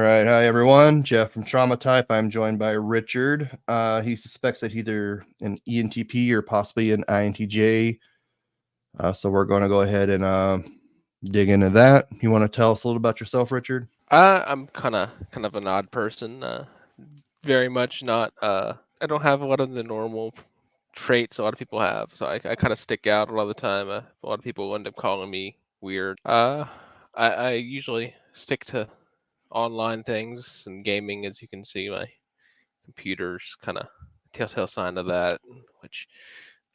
All right, hi everyone. Jeff from Trauma Type. I'm joined by Richard. He suspects that either an ENTP or possibly an INTJ. So we're going to go ahead and dig into that. You want to tell us a little about yourself, Richard? I'm kind of an odd person. Very much not. I don't have a lot of the normal traits a lot of people have, so I kind of stick out a lot of the time. A lot of people end up calling me weird. I usually stick to online things and gaming, as you can see. My computer's kind of telltale sign of that, which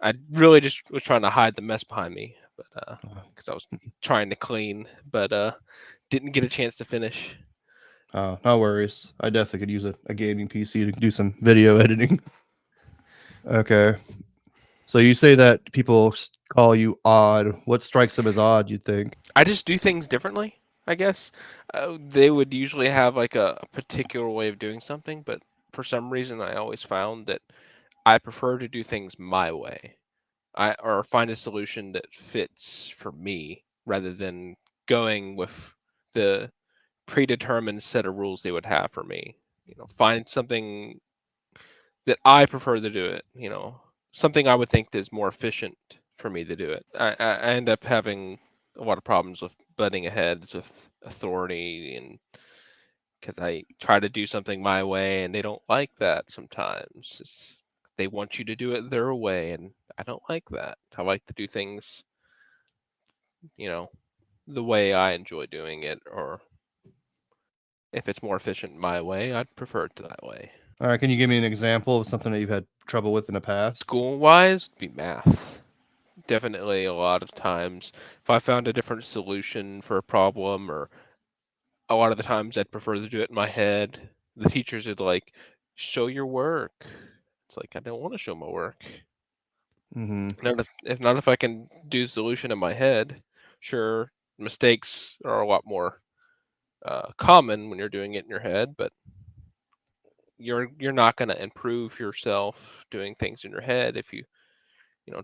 I really just was trying to hide the mess behind me, but because I was trying to clean, but didn't get a chance to finish. No worries. I definitely could use a gaming PC to do some video editing. Okay. So you say that people call you odd. What strikes them as odd, you'd think? I just do things differently, I guess. They would usually have like a particular way of doing something, but for some reason, I always found that I prefer to do things my way. Or find a solution that fits for me rather than going with the predetermined set of rules they would have for me. Find something that I prefer to do it. Something I would think is more efficient for me to do it. I end up having a lot of problems with butting heads with authority, and because I try to do something my way and they don't like that sometimes. They want you to do it their way, and I don't like that. I like to do things, you know, the way I enjoy doing it, or if it's more efficient my way, I'd prefer it that way. All right, can you give me an example of something that you've had trouble with in the past? School wise, be math. Definitely a lot of times, if I found a different solution for a problem, or a lot of the times I'd prefer to do it in my head, the teachers would like, show your work. It's like, I don't want to show my work. Mm-hmm. Not if I can do the solution in my head. Sure, mistakes are a lot more common when you're doing it in your head, but you're not going to improve yourself doing things in your head if you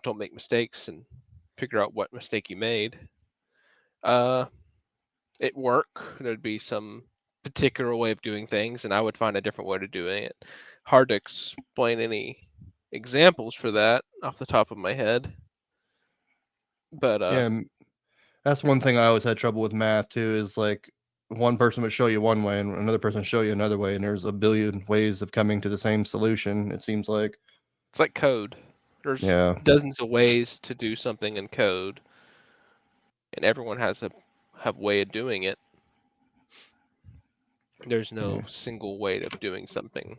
don't make mistakes and figure out what mistake you made. Uh, at work, there'd be some particular way of doing things, and I would find a different way of doing it. Hard to explain any examples for that off the top of my head, but Yeah, that's one thing I always had trouble with math too. Is like one person would show you one way and another person would show you another way, and there's a billion ways of coming to the same solution. It seems like. it's like code. There's Yeah, dozens of ways to do something in code, and everyone has a have way of doing it. There's yeah, no single way of doing something.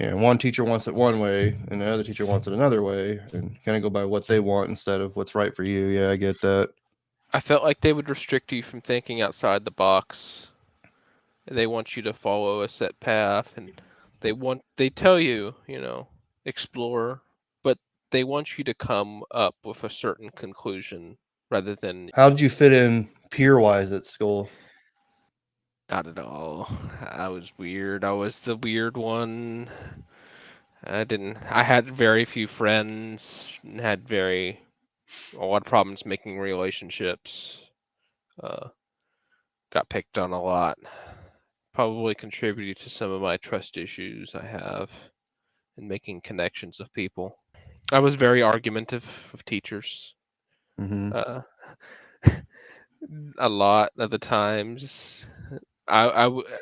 yeah. One teacher wants it one way, and the other teacher wants it another way, and kind of go by what they want instead of what's right for you. Yeah, I get that. I felt like they would restrict you from thinking outside the box. They want you to follow a set path, and they tell you, explore, but they want you to come up with a certain conclusion rather than How did you fit in peer wise at school? not at all. I was weird. I was the weird one. I had very few friends, and had a lot of problems making relationships. Uh, got picked on a lot. Probably contributed to some of my trust issues I have in making connections with people. I was very argumentative with teachers. Mm-hmm. Uh, a lot of the times.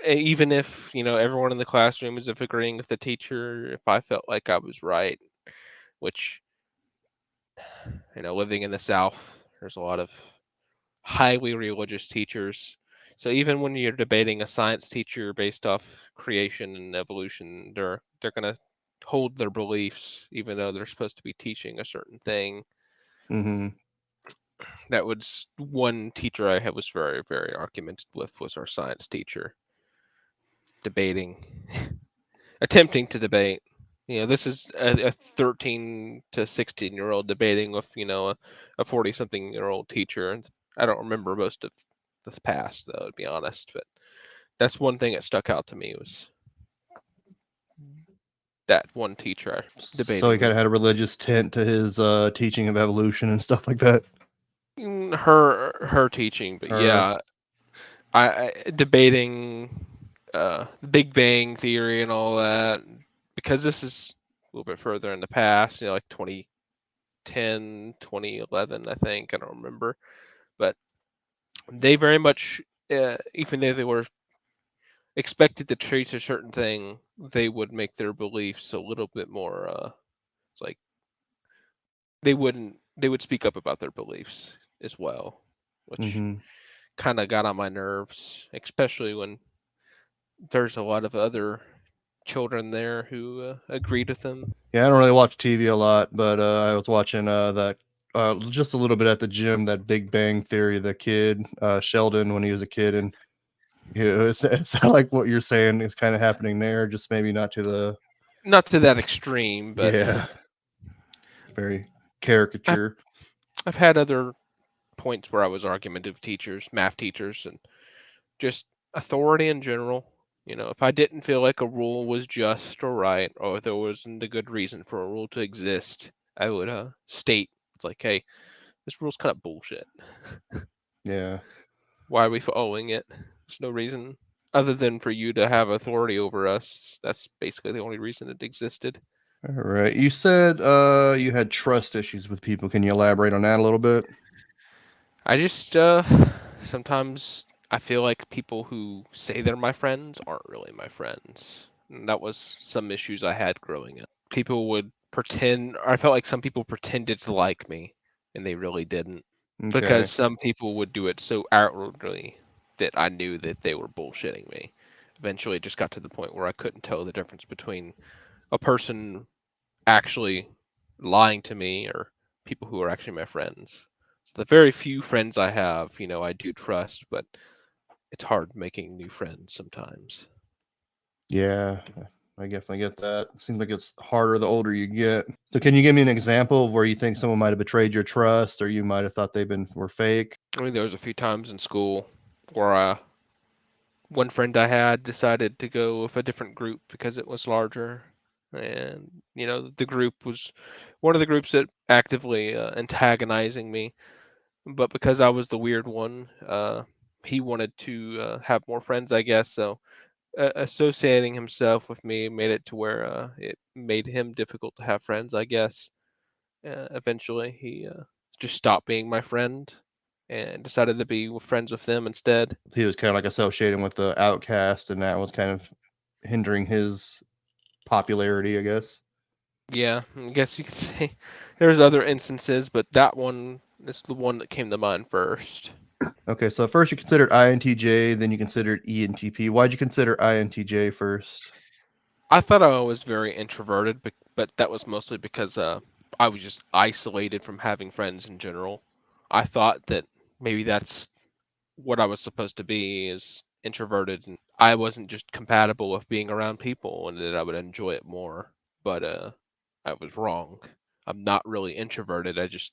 Even if everyone in the classroom is agreeing with the teacher, if I felt like I was right, which living in the South, there's a lot of highly religious teachers. So even when you're debating a science teacher based off creation and evolution, they're gonna hold their beliefs even though they're supposed to be teaching a certain thing. Mm-hmm. That was one teacher I had was very, very argumentative with, was our science teacher. Debating, attempting to debate. This is a 13 to 16-year-old debating with a 40-something-year-old teacher. And I don't remember most of this past, though, to be honest. But that's one thing that stuck out to me, was that one teacher So debating he kind me. of had a religious tint to his teaching of evolution and stuff like that. Her teaching, but Or yeah, I debating. Big Bang Theory and all that, because this is a little bit further in the past, like 2010, 2011, I think. I don't remember. But they very much, even though they were expected to treat a certain thing, they would make their beliefs a little bit more, it's like they would speak up about their beliefs as well, which Mm-hmm. kind of got on my nerves, especially when there's a lot of other children there who agreed with them. Yeah, I don't really watch TV a lot, but I was watching that just a little bit at the gym. That Big Bang Theory, the kid Sheldon when he was a kid, and it sounded like what you're saying is kind of happening there, just maybe not to the Not to that extreme, but yeah, very I've caricature. I've had other points where I was argumentative teachers, math teachers, and just authority in general. If I didn't feel like a rule was just or right, or if there wasn't a good reason for a rule to exist, I would state it's like, hey, this rule's kind of bullshit. Yeah. Why are we following it? There's no reason other than for you to have authority over us. That's basically the only reason it existed. All right. You said you had trust issues with people. Can you elaborate on that a little bit? I just sometimes I feel like people who say they're my friends aren't really my friends. And that was some issues I had growing up. People would pretend, or I felt like some people pretended to like me and they really didn't. Because Okay. some people would do it so outwardly that I knew that they were bullshitting me. Eventually, it just got to the point where I couldn't tell the difference between a person actually lying to me or people who are actually my friends. So the very few friends I have, I do trust, but it's hard making new friends sometimes. Yeah, I definitely get that. Seems like it's harder the older you get. So can you give me an example of where you think someone might have betrayed your trust or you might have thought were fake? I mean, there was a few times in school where one friend I had decided to go with a different group because it was larger. And, the group was one of the groups that actively antagonizing me. But because I was the weird one, he wanted to have more friends, I guess. So associating himself with me made it to where it made him difficult to have friends, I guess. Eventually, he just stopped being my friend and decided to be friends with them instead. He was kind of like associating with the outcast and that was kind of hindering his popularity, I guess. Yeah, I guess you could say there's other instances, but that one is the one that came to mind first. Okay, so first you considered INTJ, then you considered ENTP. Why'd you consider INTJ first? I thought I was very introverted, but that was mostly because I was just isolated from having friends in general. I thought that maybe that's what I was supposed to be is introverted, and I wasn't just compatible with being around people, and that I would enjoy it more. But I was wrong. I'm not really introverted. I just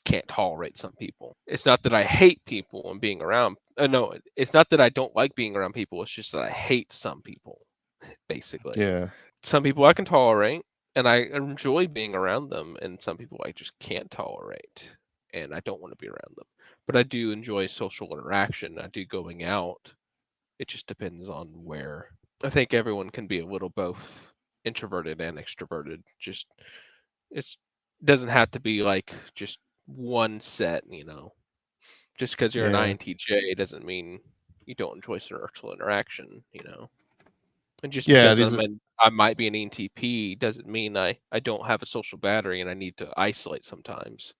can't tolerate some people. It's not that I hate people and being around. No, it's not that I don't like being around people. It's just that I hate some people, basically. Yeah. Some people I can tolerate, and I enjoy being around them, and some people I just can't tolerate, and I don't want to be around them. But I do enjoy social interaction. I do going out. It just depends on where. I think everyone can be a little both introverted and extroverted. Just it's doesn't have to be like just one set. Just because you're an Yeah. INTJ doesn't mean you don't enjoy social interaction. And just Yeah, because these I might be an ENTP doesn't mean I don't have a social battery and I need to isolate sometimes.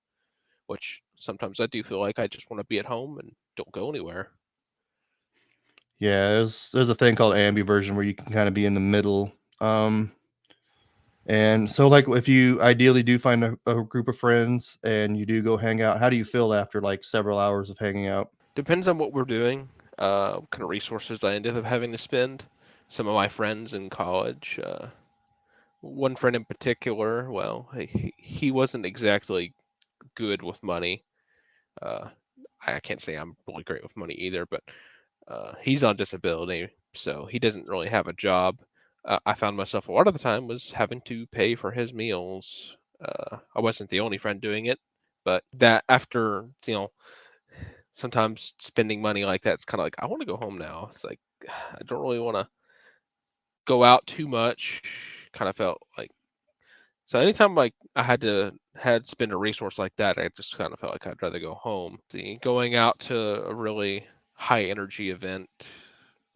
Which sometimes I do feel like I just want to be at home and don't go anywhere. yeah, there's a thing called ambiversion where you can kind of be in the middle. Um and so like if you ideally do find a group of friends and you do go hang out, how do you feel after like several hours of hanging out? Depends on what we're doing, what kind of resources I ended up having to spend. Some of my friends in college, one friend in particular, well, he wasn't exactly good with money. Uh, I can't say I'm really great with money either, but he's on disability, so he doesn't really have a job. I found myself a lot of the time was having to pay for his meals. I wasn't the only friend doing it, but that after sometimes spending money like that's kind of like I want to go home now. It's like I don't really want to go out too much. Kind of felt like so anytime like I had spend a resource like that, I just kind of felt like I'd rather go home. See, going out to a really high energy event,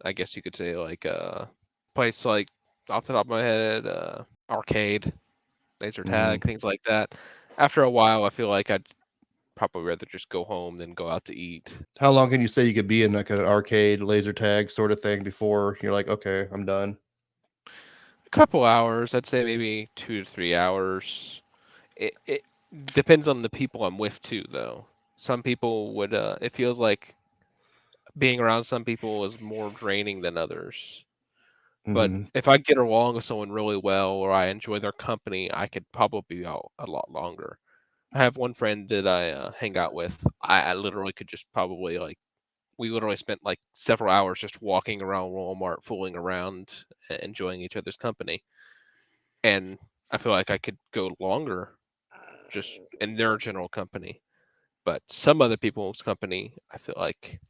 I guess you could say like a place like off the top of my head, arcade, laser Hmm. tag, things like that. After a while, I feel like I'd probably rather just go home than go out to eat. How long can you say you could be in like an arcade laser tag sort of thing before you're like, okay, I'm done? A couple hours, I'd say maybe 2 to 3 hours. It depends on the people I'm with too, though. Some people would it feels like being around some people is more draining than others. But Hmm. if I get along with someone really well or I enjoy their company, I could probably be out a lot longer. I have one friend that I hang out with. I literally could just probably like we literally spent like several hours just walking around Walmart, fooling around, enjoying each other's company. And I feel like I could go longer just in their general company. But some other people's company, I feel like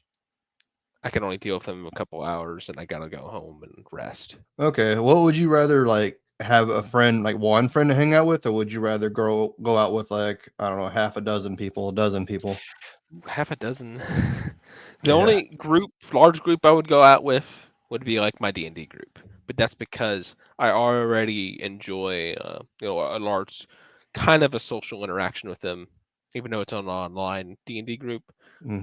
I can only deal with them a couple hours and I gotta go home and rest. Okay, what would you rather like have a friend like one friend to hang out with, or would you rather go out with like I don't know half a dozen people, a dozen people? Half a dozen. The Yeah. only large group I would go out with would be like my D&D group, but that's because I already enjoy, a large kind of a social interaction with them, even though it's an online D&D group.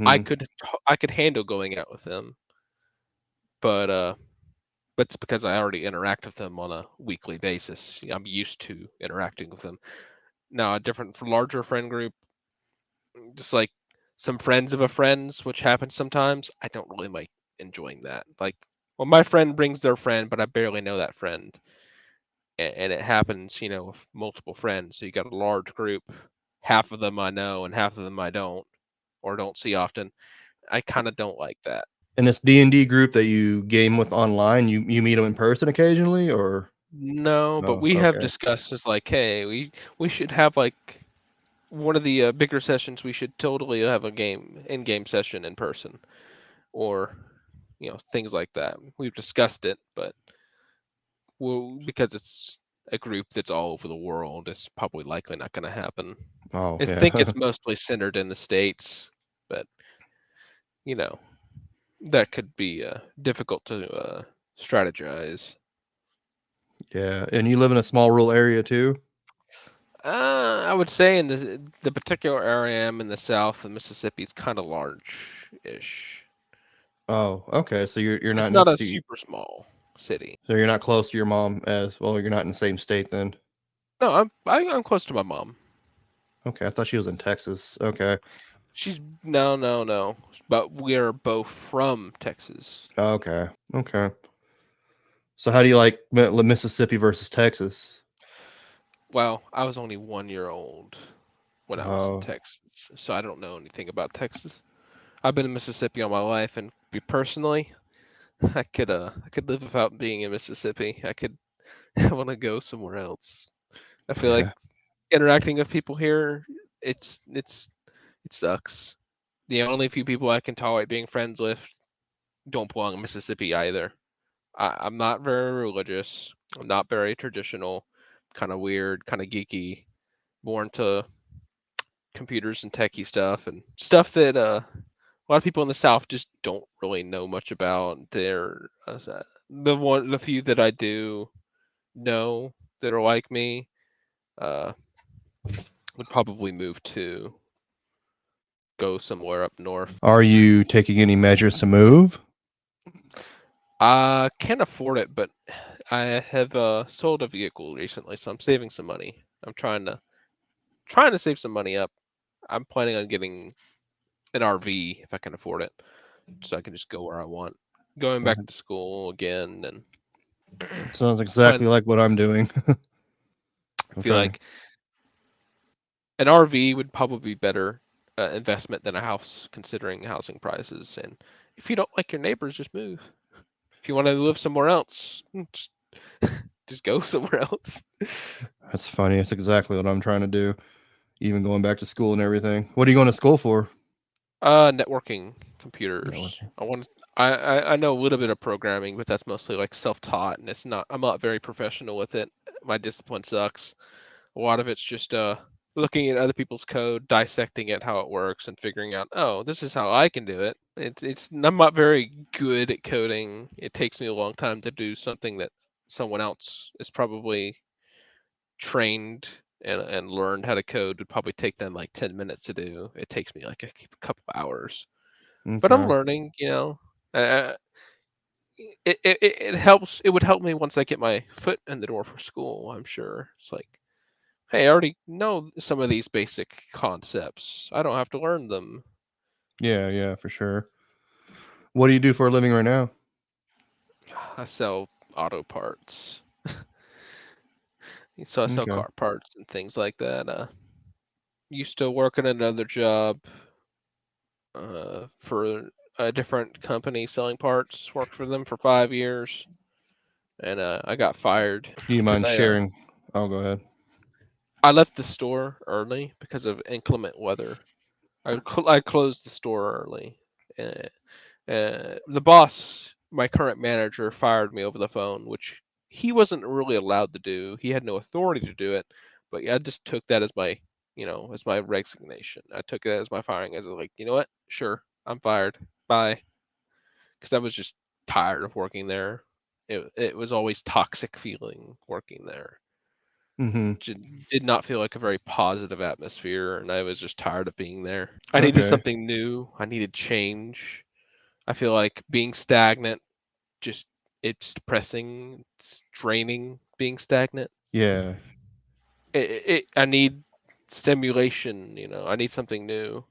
I Hmm. could I could handle going out with them, but it's because I already interact with them on a weekly basis. I'm used to interacting with them. Now, a different larger friend group, just like some friends of a friend's, which happens sometimes, I don't really like enjoying that. Like, well, my friend brings their friend, but I barely know that friend, and it happens, with multiple friends. So you got a large group, half of them I know and half of them I don't, or don't see often. I kind of don't like that. And this D&D group that you game with online, you meet them in person occasionally, or No, but no? we have Okay. discussed it's like, hey, we should have like one of the bigger sessions. We should totally have a in-game session in person, or things like that. We've discussed it, but because it's a group that's all over the world, it's probably likely not going to happen. Oh I think yeah. it's mostly centered in the states, but you know that could be difficult to strategize. Yeah. And you live in a small rural area too? I would say in the particular area I'm in the south of Mississippi, it's kind of large-ish. Oh, okay. So you're It's not not next a to super small city. so you're not close to your mom as well, you're not in the same state then. No, I'm close to my mom. Okay, I thought she was in Texas. Okay. She's no, no, no. But we're both from Texas. Okay. Okay. So how do you like Mississippi versus Texas? Well, I was only 1 year old when I was in Oh, Texas, so I don't know anything about Texas. I've been in Mississippi all my life, and personally, I could live without being in Mississippi. I want to go somewhere else. I feel like yeah. interacting with people here, it sucks. The only few people I can tolerate being friends with don't belong in Mississippi either. I'm not very religious. I'm not very traditional. Kind of weird, kind of geeky, more into computers and techie stuff and stuff that a lot of people in the South just don't really know much about. The few that I do know that are like me uh, would probably move to go somewhere up north. Are you taking any measures to move? I can't afford it, but I have sold a vehicle recently, so I'm saving some money. I'm trying to save some money up. I'm planning on getting an RV if I can afford it, so I can just go where I want. Going back That to school again, and sounds plan. exactly like what I'm doing. I I'm feel trying to like an RV would probably be better investment than a house, considering housing prices. And if you don't like your neighbors, just move. If you want to live somewhere else, just go somewhere else. that's funny. It's exactly what I'm trying to do. Even going back to school and everything. What are you going to school for? Networking computers. Networking. I know a little bit of programming, but that's mostly like self-taught, and I'm not very professional with it. My discipline sucks. A lot of it's just looking at other people's code, dissecting it, how it works, and figuring out, oh, this is how I can do it. It's I'm not very good at coding. It takes me a long time to do something that someone else is probably trained and learned how to code would probably take them like 10 minutes to do. It takes me like a couple hours. But I'm Okay. learning, you know. Uh, it helps. It would help me once I get my foot in the door for school. I'm sure it's like, hey, I already know some of these basic concepts. I don't have to learn them. Yeah, yeah, for sure. What do you do for a living right now? I sell auto parts, so I sell Okay. car parts and things like that. Used to work at another job for a different company selling parts. Worked for them for 5 years, and I got fired Do you because mind sharing? Oh, go ahead. I left the store early because of inclement weather. I closed the store early. Uh, the boss, my current manager, fired me over the phone, which he wasn't really allowed to do. He had no authority to do it, but I just took that as my, as my resignation. I took it as my firing, as like, you know what? Sure, I'm fired. Bye. Because I was just tired of working there. It was always toxic feeling working there. Mm-hmm. Did not feel like a very positive atmosphere, and I was just tired of being there. I needed Okay. something new. I needed change. I feel like being stagnant, just it's depressing, it's draining being stagnant. Yeah. I need stimulation, I need something new.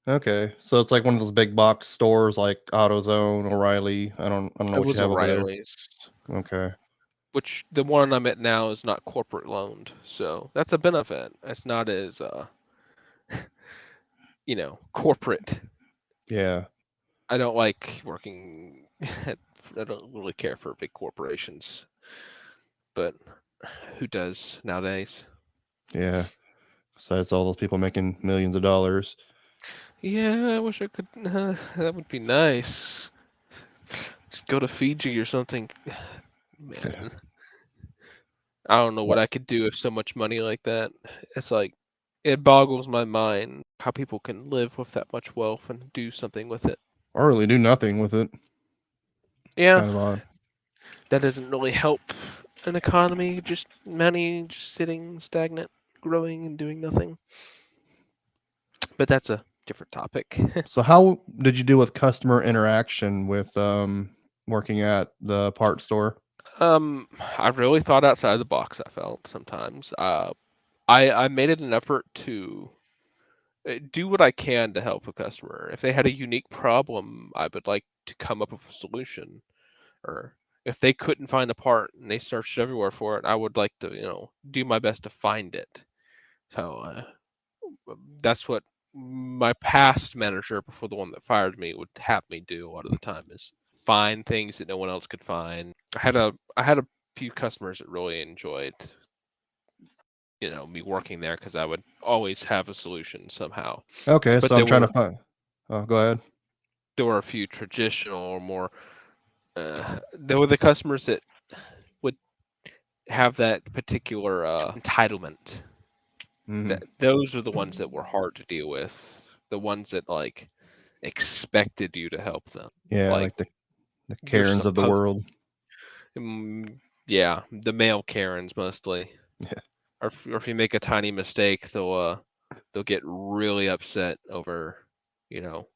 Okay. So it's like one of those big box stores like AutoZone, O'Reilly. I don't know It what you was have over there. O'Reilly's, Okay. which the one I'm at now is not corporate loaned, so that's a benefit. It's not as corporate. Yeah. I don't like working I don't really care for big corporations, but who does nowadays? Yeah. Besides all those people making millions of dollars. Yeah, I wish I could. That would be nice. Just go to Fiji or something. Man, I don't know what What? I could do with so much money like that. It's like, it boggles my mind how people can live with that much wealth and do something with it. Or really do nothing with it. Yeah, Kind of odd. that doesn't really help an economy, just money just sitting stagnant, growing and doing nothing. But that's a different topic. So how did you deal with customer interaction with working at the part store? I really thought outside the box, I felt sometimes. I made it an effort to do what I can to help a customer. If they had a unique problem, I would like to come up with a solution. Or if they couldn't find a part and they searched everywhere for it, I would like to, do my best to find it. So that's what my past manager before the one that fired me would have me do a lot of the time is find things that no one else could find. I had a few customers that really enjoyed me working there because I would always have a solution somehow. Okay, But so I'm trying to find. Oh, go ahead. there were a few traditional or more. There were the customers that would have that particular entitlement. Hmm. That those are the ones that were hard to deal with. The ones that like expected you to help them. Yeah, Like like the you're Karens of the supposed. world. Yeah, the male Karens mostly. Yeah. Or if you make a tiny mistake, they'll get really upset over, you know,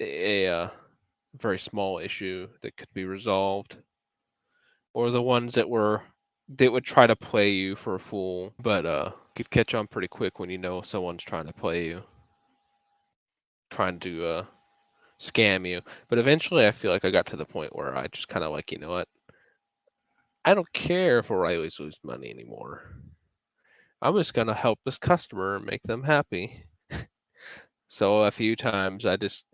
a very small issue that could be resolved. Or the ones that would try to play you for a fool, but could catch on pretty quick when you know someone's trying to play you, trying to scam you. But eventually, I feel like I got to the point where I just kind of like, you know what? I don't care if O'Reilly's lose money anymore. I'm just gonna help this customer and make them happy. So a few times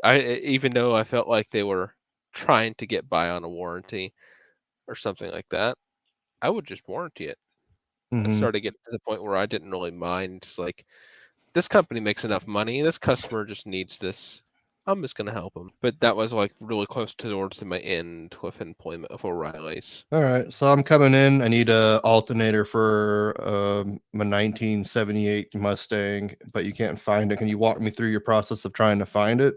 even though I felt like they were trying to get by on a warranty or something like that, I would just warranty it. I Hmm. started getting to the point where I didn't really mind. Just like this company makes enough money, this customer just needs this. I'm just gonna help him. But that was like really close towards my end with employment of O'Reilly's. All right, so I'm coming in. I need a alternator for my 1978 Mustang, but you can't find it. Can you walk me through your process of trying to find it?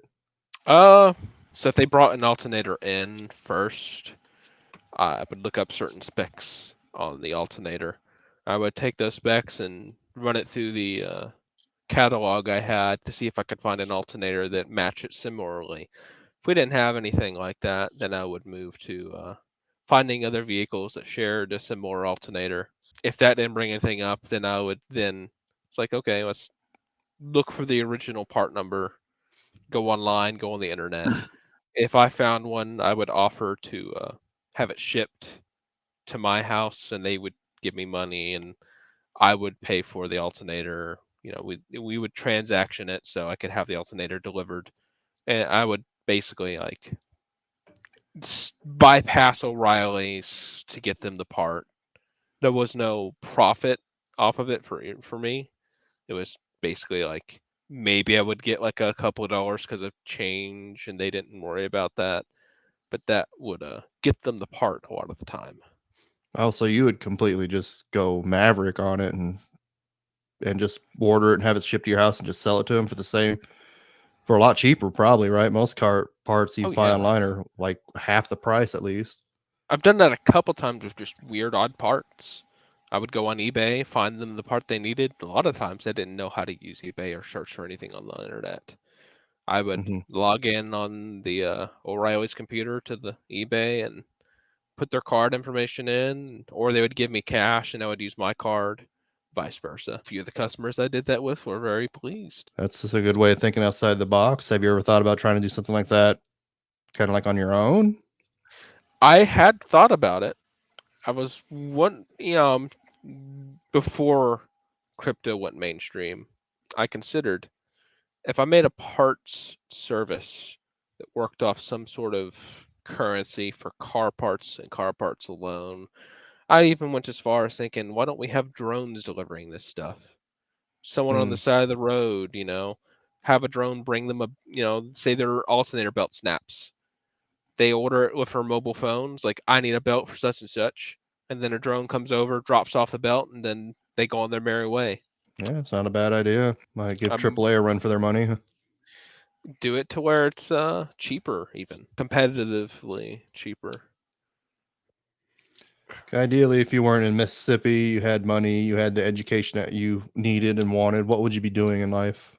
So if they brought an alternator in first, I would look up certain specs on the alternator. I would take those specs and run it through the catalog I had to see if I could find an alternator that matched it similarly. If we didn't have anything like that, then I would move to finding other vehicles that shared a similar alternator. If that didn't bring anything up, then I would then it's like, okay, let's look for the original part number, go online, go on the internet. If I found one, I would offer to have it shipped to my house, and they would give me money, and I would pay for the alternator. You know, we would transaction it so I could have the alternator delivered, and I would basically like bypass O'Reilly's to get them the part. There was no profit off of it for me. It was basically like maybe I would get like a couple of dollars because of change, and they didn't worry about that. But that would get them the part a lot of the time. Oh, so you would completely just go maverick on it and just order it and have it shipped to your house and just sell it to them for the same for a lot cheaper, probably, right? Most car parts you Oh find yeah, online are like half the price at least. I've done that a couple times with just weird odd parts. I would go on eBay, find them the part they needed. A lot of times I didn't know how to use eBay or search for anything on the internet. I would Hmm. log in on the O'Reilly's computer to the eBay and put their card information in, or they would give me cash and I would use my card, vice versa. A few of the customers I did that with were very pleased. That's just a good way of thinking outside the box. Have you ever thought about trying to do something like that, kind of like on your own? I had thought about it. I was before crypto went mainstream, I considered if I made a parts service that worked off some sort of currency for car parts and car parts alone. I even went as far as thinking, why don't we have drones delivering this stuff? Someone on the Mm, side of the road, have a drone bring them say their alternator belt snaps. They order it with their mobile phones, like, I need a belt for such and such. And then a drone comes over, drops off the belt, and then they go on their merry way. yeah, it's not a bad idea. Might give Um, AAA a run for their money. do it to where it's cheaper, even competitively cheaper. Ideally, if you weren't in Mississippi, you had money, you had the education that you needed and wanted, what would you be doing in life?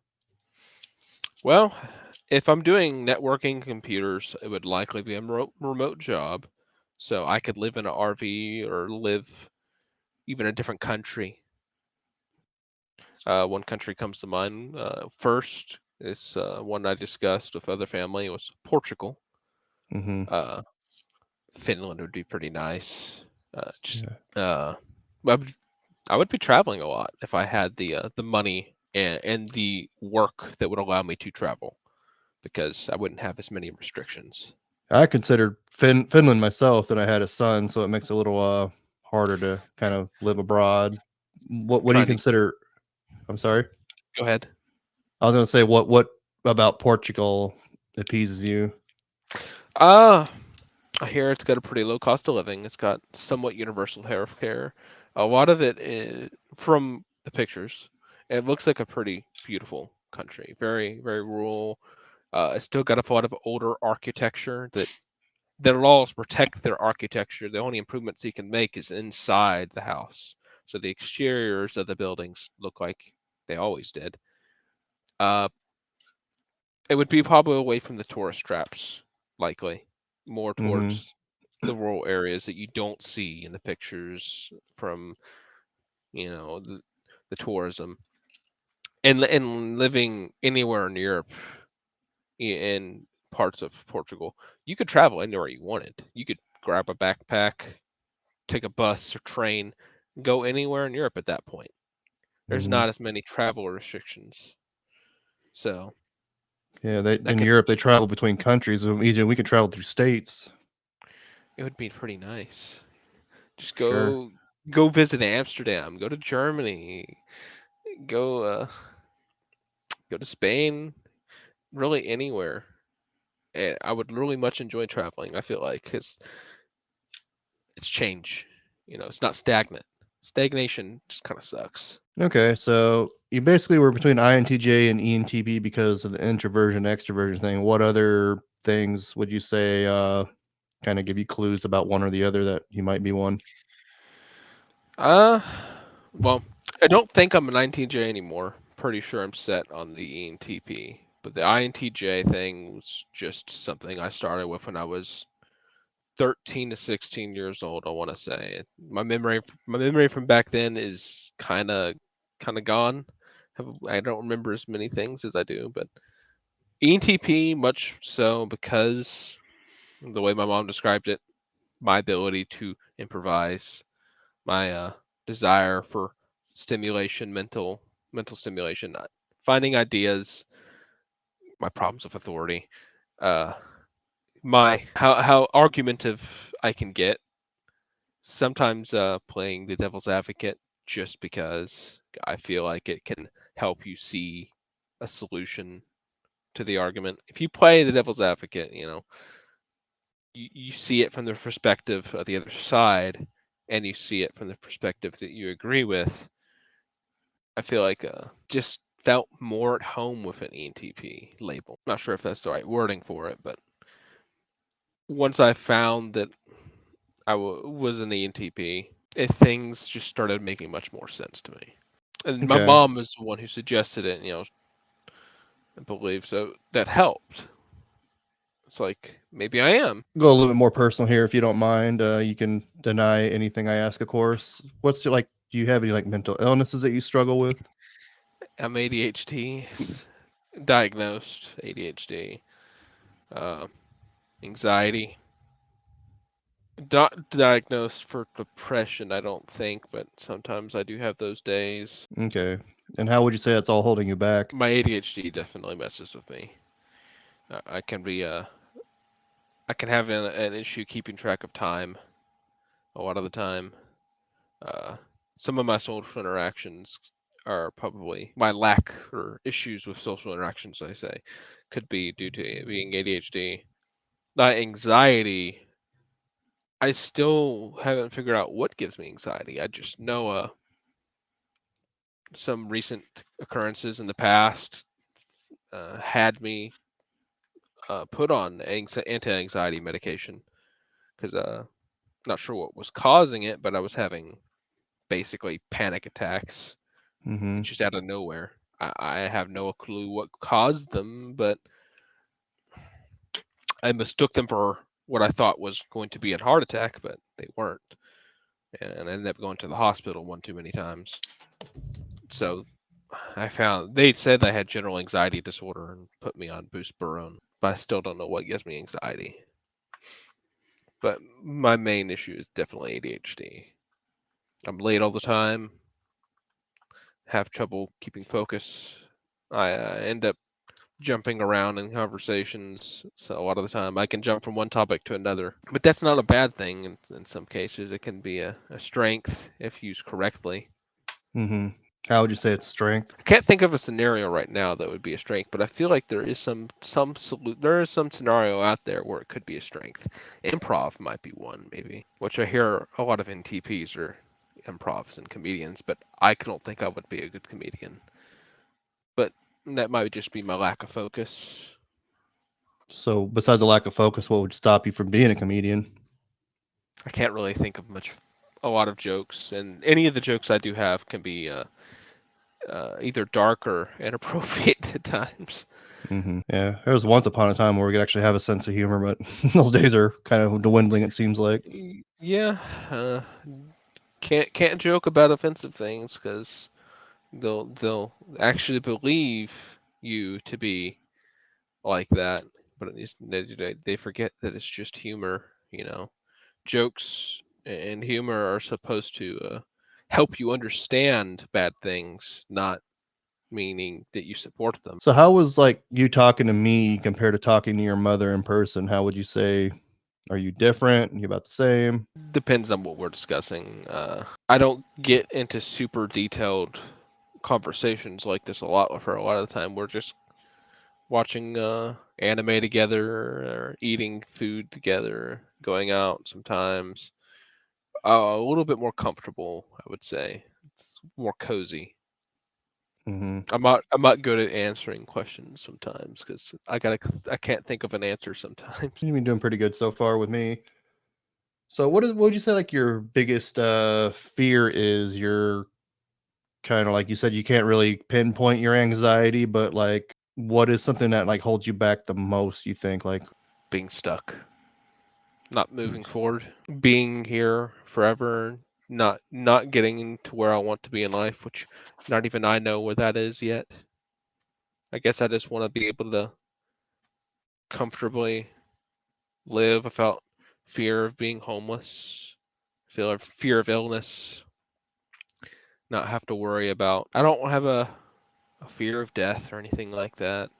Well, if I'm doing networking computers, it would likely be a remote job. So I could live in an RV or live even a different country. One country comes to mind first is one I discussed with other family. It was Portugal. Hmm. Uh, Finland would be pretty nice. Just Yeah. I would be traveling a lot if I had the money and the work that would allow me to travel because I wouldn't have as many restrictions. I considered Finland myself, that I had a son, so it makes it a little harder to kind of live abroad. What do you Trying to consider? I'm sorry. go ahead. I was gonna say what about Portugal appeases you? Uh, I hear it's got a pretty low cost of living. It's got somewhat universal health care. A lot of it is from the pictures. It looks like a pretty beautiful country. Very, very rural. It's still got a lot of older architecture that their laws protect their architecture. The only improvements you can make is inside the house. So the exteriors of the buildings look like they always did. Uh, it would be probably away from the tourist traps, likely, more Hmm. towards the rural areas that you don't see in the pictures from the tourism. And living anywhere in Europe, in parts of Portugal, you could travel anywhere you wanted. You could grab a backpack, take a bus or train, go anywhere in Europe at that point. There's Hmm. not as many travel restrictions, so Yeah, they that in could Europe they travel between countries. So easier we could travel through states. it would be pretty nice. Just Sure. go visit Amsterdam, go to Germany, go go to Spain, really anywhere. And I would really much enjoy traveling. I feel like because it's change. It's not stagnant. Stagnation just kind of sucks. Okay, so you basically were between INTJ and ENTP because of the introversion extroversion thing. What other things would you say kind of give you clues about one or the other that you might be one? Uh, well, I don't think I'm an INTJ anymore. Pretty sure I'm set on the ENTP. But the INTJ thing was just something I started with when I was 13 to 16 years old, I want to say. My memory from back then is kind of gone. I don't remember as many things as I do, but ENTP much so because the way my mom described it, my ability to improvise, my desire for stimulation, mental stimulation, finding ideas, my problems with authority, uh, my how argumentative I can get. Sometimes playing the devil's advocate just because I feel like it can help you see a solution to the argument. If you play the devil's advocate, you see it from the perspective of the other side, and you see it from the perspective that you agree with. I feel like just felt more at home with an ENTP label. Not sure if that's the right wording for it, but once I found that was an ENTP, things just started making much more sense to me. And my Okay. mom is the one who suggested it, I believe so. That helped. It's like maybe I am. Go a little bit more personal here if you don't mind. You can deny anything I ask, of course. What's your, like, do you have any like mental illnesses that you struggle with? I'm ADHD, diagnosed ADHD, uh, anxiety. Not diagnosed for depression, I don't think, but sometimes I do have those days. Okay. And how would you say that's all holding you back? My ADHD definitely messes with me. I can be I can have an issue keeping track of time a lot of the time. Uh, some of my social interactions are probably my lack or issues with social interactions, I say, could be due to being ADHD. Not anxiety. I still haven't figured out what gives me anxiety. I just know some recent occurrences in the past had me put on anti-anxiety medication because not sure what was causing it, but I was having basically panic attacks Mm-hmm. just out of nowhere. I have no clue what caused them, but I mistook them for what I thought was going to be a heart attack, but they weren't. And I ended up going to the hospital one too many times. So I found they said I had general anxiety disorder and put me on buspirone, but I still don't know what gives me anxiety. But my main issue is definitely ADHD. I'm late all the time, have trouble keeping focus. I end up jumping around in conversations. So a lot of the time I can jump from one topic to another. But that's not a bad thing in some cases. It can be a strength if used correctly. Mm-hmm. How would you say it's strength? I can't think of a scenario right now that would be a strength, but I feel like there is there is some scenario out there where it could be a strength. Improv might be one, maybe, which I hear a lot of NTPs are improvs and comedians, but I don't think I would be a good comedian. But that might just be my lack of focus. So besides a lack of focus, what would stop you from being a comedian? I can't really think of a lot of jokes, and any of the jokes I do have can be either dark or inappropriate at times. Mm-hmm. Yeah, there was once upon a time where we could actually have a sense of humor, but those days are kind of dwindling. It seems like. Yeah, uh, can't joke about offensive things because they'll actually believe you to be like that, but they forget that it's just humor. Jokes and humor are supposed to help you understand bad things, not meaning that you support them. So how was like you talking to me compared to talking to your mother in person? How would you say? Are you different? Are you about the same? Depends on what we're discussing. I don't get into super detailed conversations like this a lot with her. A lot of the time, we're just watching anime together or eating food together, going out sometimes. A little bit more comfortable, I would say. It's more cozy. Mm-hmm. I'm not good at answering questions sometimes because I can't think of an answer sometimes. You've been doing pretty good so far with me. So what would you say like your biggest fear is? Your kind of like you said you can't really pinpoint your anxiety, but like what is something that like holds you back the most, you think? Like Being stuck, not moving forward, being here forever, not getting to where I want to be in life, which not even I know where that is yet. I guess I just want to be able to comfortably live without fear of being homeless, fear of illness, not have to worry about. I don't have a fear of death or anything like that.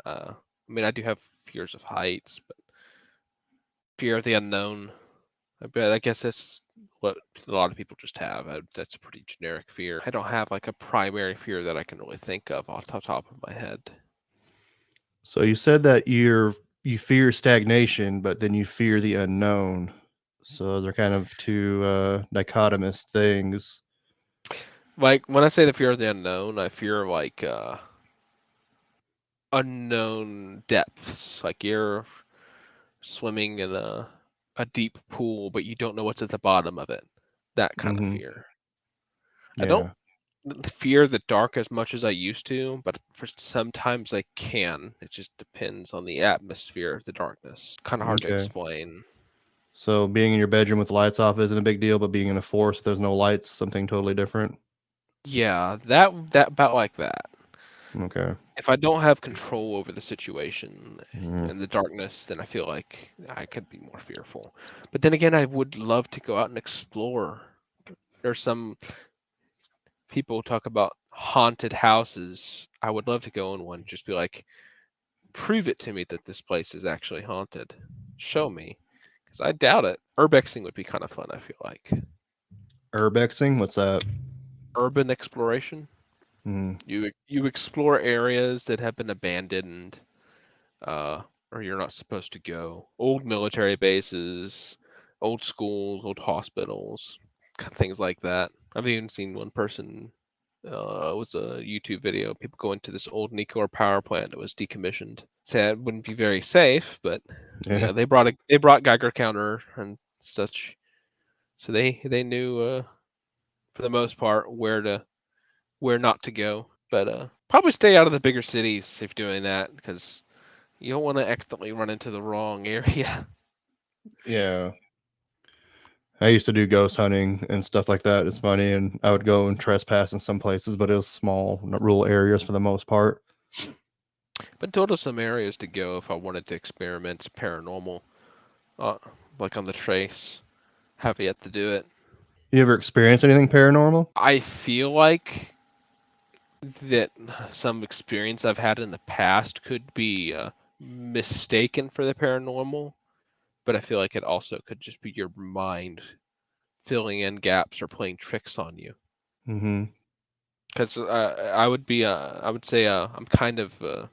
I mean, I do have fears of heights, but fear of the unknown. I guess that's what a lot of people just have. That's a pretty generic fear. I don't have like a primary fear that I can really think of off the top of my head. so you said that you fear stagnation, but then you fear the unknown. So they're kind of two dichotomous things. Like when I say the fear of the unknown, I fear like unknown depths. Like you're swimming in a deep pool, but you don't know what's at the bottom of it. That kind of Mm-hmm. fear. I don't Yeah. fear the dark as much as I used to, but for sometimes I can. It just depends on the atmosphere of the darkness. Kind of hard to Okay. explain. So being in your bedroom with the lights off isn't a big deal, but being in a forest, there's no lights, something totally different. Yeah, that about like that. Okay. If I don't have control over the situation Mhm. and the darkness, then I feel like I could be more fearful. But then again, I would love to go out and explore. There's some people talk about haunted houses. I would love to go in one, just be like, prove it to me that this place is actually haunted. Show me. Because I doubt it. Urbexing would be kind of fun, I feel like. Urbexing, what's that? Urban exploration. Mm, You explore areas that have been abandoned, uh, or you're not supposed to go. Old military bases, old schools, old hospitals, things like that. I've even seen one person. It was a YouTube video. People go into this old nuclear power plant that was decommissioned. Said it wouldn't be very safe, but yeah. they brought Geiger counter and such, so they knew for the most part where not to go. But probably stay out of the bigger cities if doing that, because you don't want to accidentally run into the wrong area. Yeah. I used to do ghost hunting and stuff like that. It's funny. And I would go and trespass in some places, but it was small, rural areas for the most part. But total some areas to go if I wanted to experiment paranormal, uh, like on the trace. Have yet to do it. You ever experienced anything paranormal? I feel like that some experience I've had in the past could be mistaken for the paranormal, but I feel like it also could just be your mind filling in gaps or playing tricks on you. Mm-hmm. Because I would say I'm kind of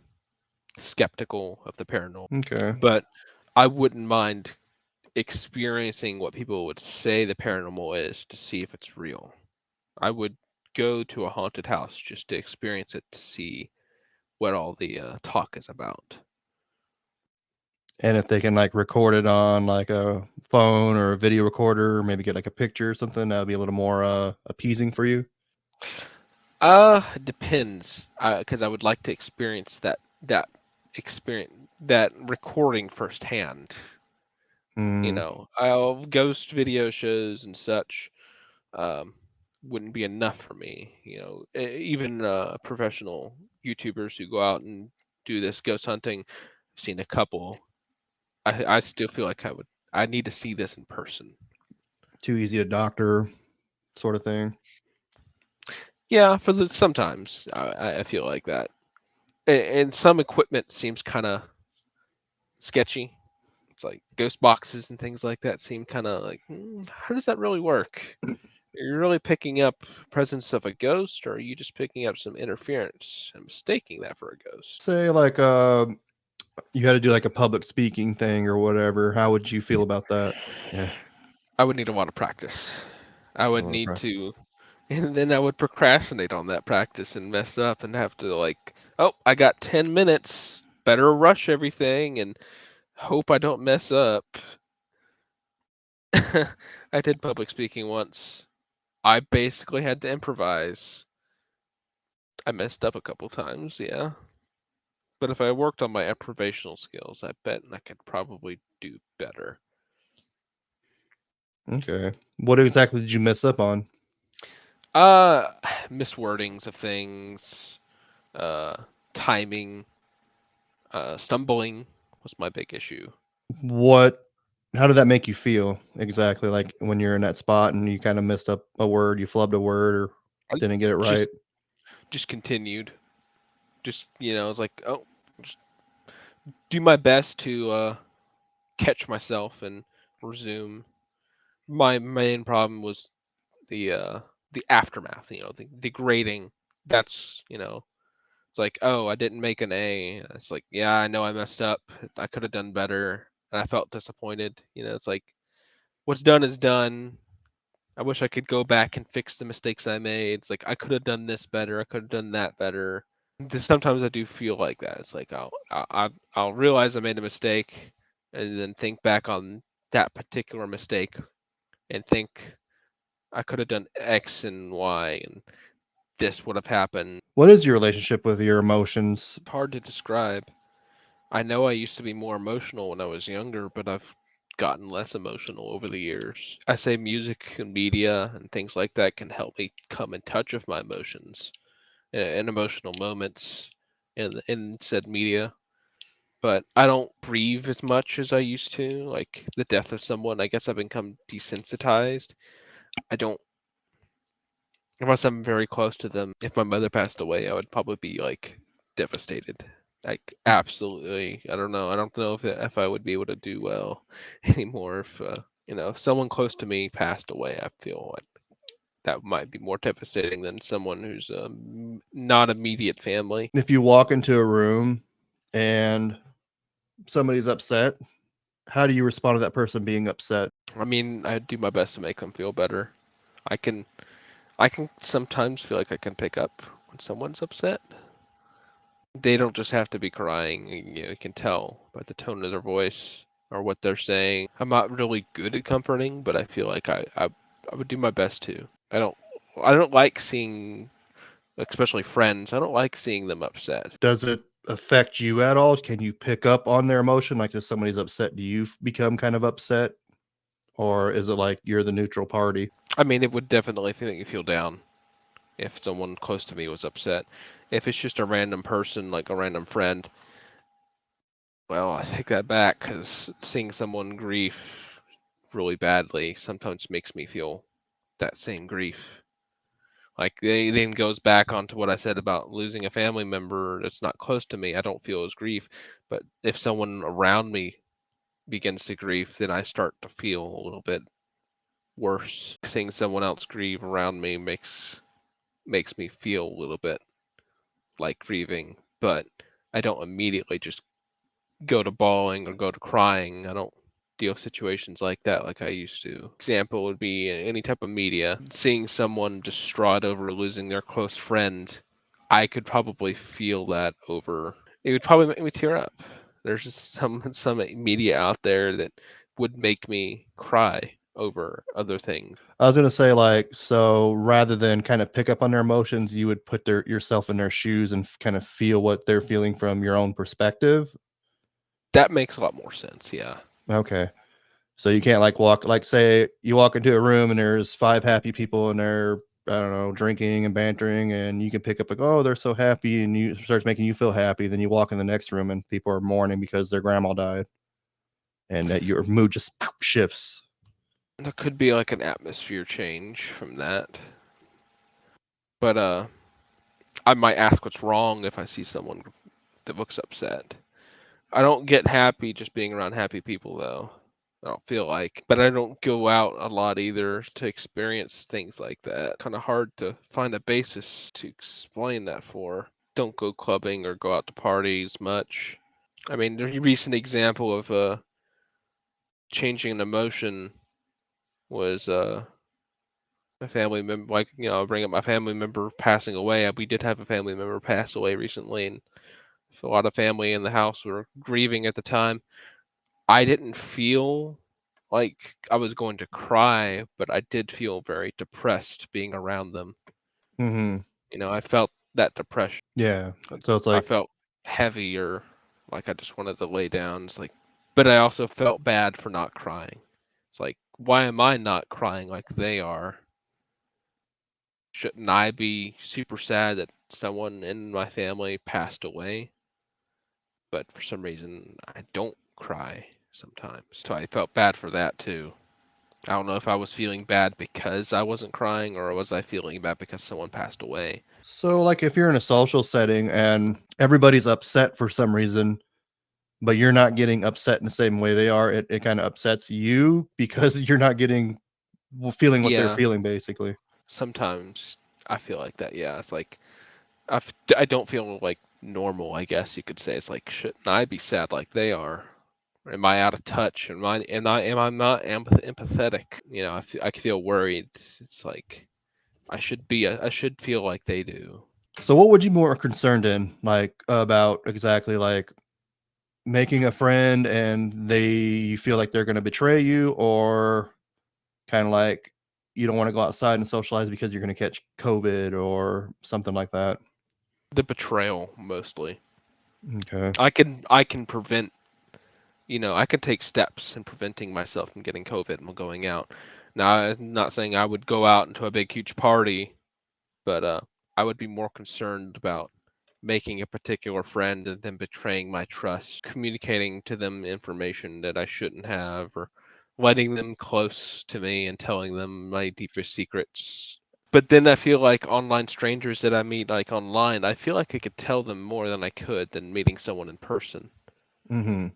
skeptical of the paranormal, Okay. but I wouldn't mind experiencing what people would say the paranormal is to see if it's real. I would go to a haunted house just to experience it to see what all the talk is about. And if they can like record it on like a phone or a video recorder, maybe get like a picture or something, that would be a little more appeasing for you. It depends, because I would like to experience that experience that recording firsthand. You Mm, know, ghost video shows and such um, wouldn't be enough for me. You know, even professional YouTubers who go out and do this ghost hunting, I've seen a couple. I still feel like I need to see this in person. too easy to doctor, sort of thing. Yeah, for the sometimes I feel like that, and some equipment seems kind of sketchy. It's like ghost boxes and things like that seem kind of like, how does that really work? Are you really picking up presence of a ghost, or are you just picking up some interference and mistaking that for a ghost? Say like You had to do like a public speaking thing or whatever. How would you feel about that? Yeah, I would need a lot of practice. I a would lot of need practice. to, and then I would procrastinate on that practice and mess up and have to like, oh, I got 10 minutes. Better rush everything and hope I don't mess up. I did public speaking once. I basically had to improvise. I messed up a couple times, yeah. But if I worked on my improvisational skills, I bet I could probably do better. Okay. What exactly did you mess up on? Uh, miswordings of things, uh, timing, stumbling was my big issue. What how did that make you feel exactly? Like when you're in that spot and you kind of messed up a word, you flubbed a word or I didn't get it right? just just continued. Just I was like, oh, just do my best to catch myself and resume. My main problem was the uh the aftermath, the grading. That's it's like, oh, I didn't make an A. It's like, yeah, I know I messed up. I could have done better, and I felt disappointed. It's like what's done is done. I wish I could go back and fix the mistakes I made. It's like I could have done this better. I could have done that better. Just sometimes I do feel like that. It's like I'll realize I made a mistake, and then think back on that particular mistake and think I could have done X and Y, and this would have happened. What is your relationship with your emotions? Hard to describe. I know I used to be more emotional when I was younger, but I've gotten less emotional over the years. I say music and media and things like that can help me come in touch with my emotions and emotional moments in said media. But I don't grieve as much as I used to. Like the death of someone, I guess I've become desensitized. I don't, unless I'm very close to them. If my mother passed away, I would probably be like devastated. Like absolutely. I don't know. I don't know if I would be able to do well anymore if if someone close to me passed away. I feel like that might be more devastating than someone who's not immediate family. If you walk into a room and somebody's upset, how do you respond to that person being upset? I mean, I do my best to make them feel better. I can I can sometimes feel like I can pick up when someone's upset. They don't just have to be crying. You can tell by the tone of their voice or what they're saying. I'm not really good at comforting, but I feel like I would do my best to. I don't like seeing, especially friends. I don't like seeing them upset. Does it affect you at all? Can you pick up on their emotion? Like if somebody's upset, do you become kind of upset? Or is it like you're the neutral party? I mean, it would definitely make me feel down if someone close to me was upset. If it's just a random person, like a random friend, well, I take that back because seeing someone grief really badly sometimes makes me feel that same grief. Like it then goes back onto what I said about losing a family member that's not close to me. I don't feel as grief, but if someone around me begins to grieve, then I start to feel a little bit worse. Seeing someone else grieve around me makes me feel a little bit like grieving, but I don't immediately just go to bawling or go to crying. I don't deal with situations like that like I used to. Example would be any type of media. Seeing someone distraught over losing their close friend, I could probably feel that over. It would probably make me tear up. There's just some media out there that would make me cry over other things. I was gonna say, like, so rather than kind of pick up on their emotions, you would put yourself in their shoes and kind of feel what they're feeling from your own perspective. That makes a lot more sense, yeah. Okay. So you can't like walk like say you walk into a room and there's five happy people and they're I don't know drinking and bantering and you can pick up like oh they're so happy and you starts making you feel happy. Then you walk in the next room and people are mourning because their grandma died and that your mood just shifts. There could be like an atmosphere change from that. But I might ask what's wrong if I see someone that looks upset. I don't get happy just being around happy people though. I don't feel like, but I don't go out a lot either to experience things like that. Kind of hard to find a basis to explain that for. Don't go clubbing or go out to parties much. I mean, the recent example of changing an emotion was a family member, like, I'll bring up my family member passing away. We did have a family member pass away recently, and a lot of family in the house were grieving at the time. I didn't feel like I was going to cry, but I did feel very depressed being around them. Mm-hmm. I felt that depression. Yeah. So it's I like, felt heavier, like I just wanted to lay down. It's like, but I also felt bad for not crying. It's like, why am I not crying like they are? Shouldn't I be super sad that someone in my family passed away? But for some reason, I don't cry sometimes. So I felt bad for that too. I don't know if I was feeling bad because I wasn't crying, or was I feeling bad because someone passed away. so like if you're in a social setting and everybody's upset for some reason, but you're not getting upset in the same way they are, it kind of upsets you because you're not getting feeling what they're Yeah, feeling, basically. sometimes I feel like that. Yeah, it's like I don't feel like normal, I guess you could say. It's like, shouldn't I be sad like they are? Am I out of touch? Am I not empathetic? I feel worried. It's like I should feel like they do. So what would you more concerned in, like about exactly like making a friend and they you feel like they're going to betray you, or kind of like you don't want to go outside and socialize because you're going to catch COVID or something like that? The betrayal mostly. Okay. I can prevent. I could take steps in preventing myself from getting COVID and going out. Now, I'm not saying I would go out into a big huge party, but I would be more concerned about making a particular friend and then betraying my trust, communicating to them information that I shouldn't have, or letting them close to me and telling them my deepest secrets. But then I feel like online strangers that I meet, like online, I feel like I could tell them more than I could than meeting someone in person. Mm-hmm.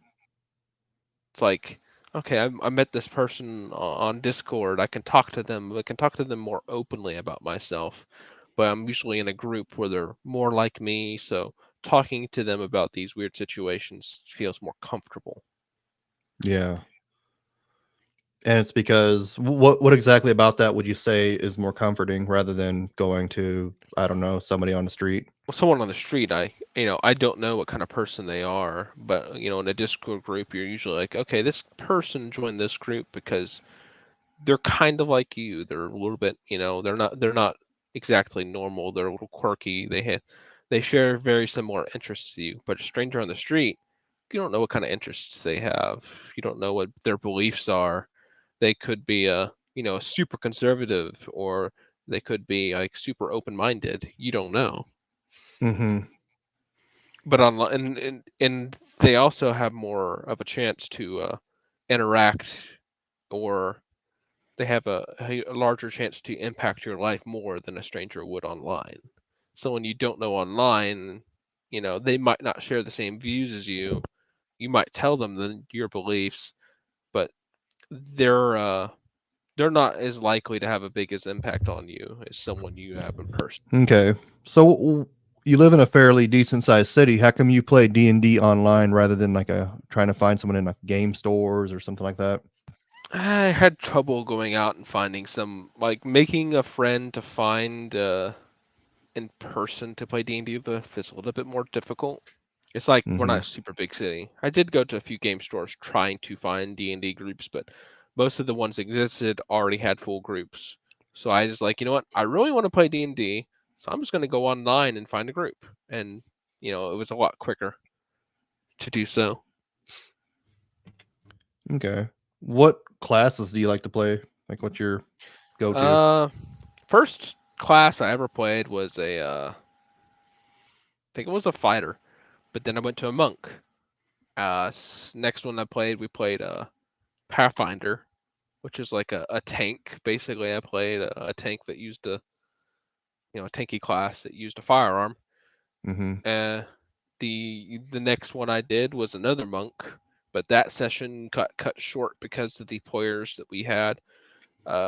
It's like, okay, I met this person on Discord. I can talk to them. I can talk to them more openly about myself, but I'm usually in a group where they're more like me, so talking to them about these weird situations feels more comfortable. Yeah. And it's because what exactly about that would you say is more comforting rather than going to, I don't know, somebody on the street? Well, someone on the street, I don't know what kind of person they are, but in a Discord group, you're usually like, okay, this person joined this group because they're kind of like you. They're a little bit, they're not exactly normal. They're a little quirky. They share very similar interests to you. But a stranger on the street, you don't know what kind of interests they have. You don't know what their beliefs are. They could be super conservative, or they could be like super open-minded. You don't know. Mm-hmm. But online, and they also have more of a chance to interact, or they have a larger chance to impact your life more than a stranger would online. Someone you don't know online, they might not share the same views as you. You might tell them your beliefs, but they're uh, they're not as likely to have a biggest impact on you as someone you have in person. Okay. So you live in a fairly decent sized city. How come you play D&D online rather than like trying to find someone in like game stores or something like that? I had trouble going out and finding some, like, making a friend to find in person to play D&D with is a little bit more difficult. It's like we're Mm-hmm. not a super big city. I did go to a few game stores trying to find D&D groups, but most of the ones that existed already had full groups. So I just like, you know what? I really want to play D&D, so I'm just going to go online and find a group. And, it was a lot quicker to do so. Okay. What classes do you like to play? Like what's your go-to? Uh, First class I ever played was I think it was a fighter, but then I went to a monk. Next one we played Pathfinder, which is like a tank. Basically, I played a tank that used a tanky class that used a firearm. Mm-hmm. Uh, the next one I did was another monk, but that session got cut short because of the players that we had.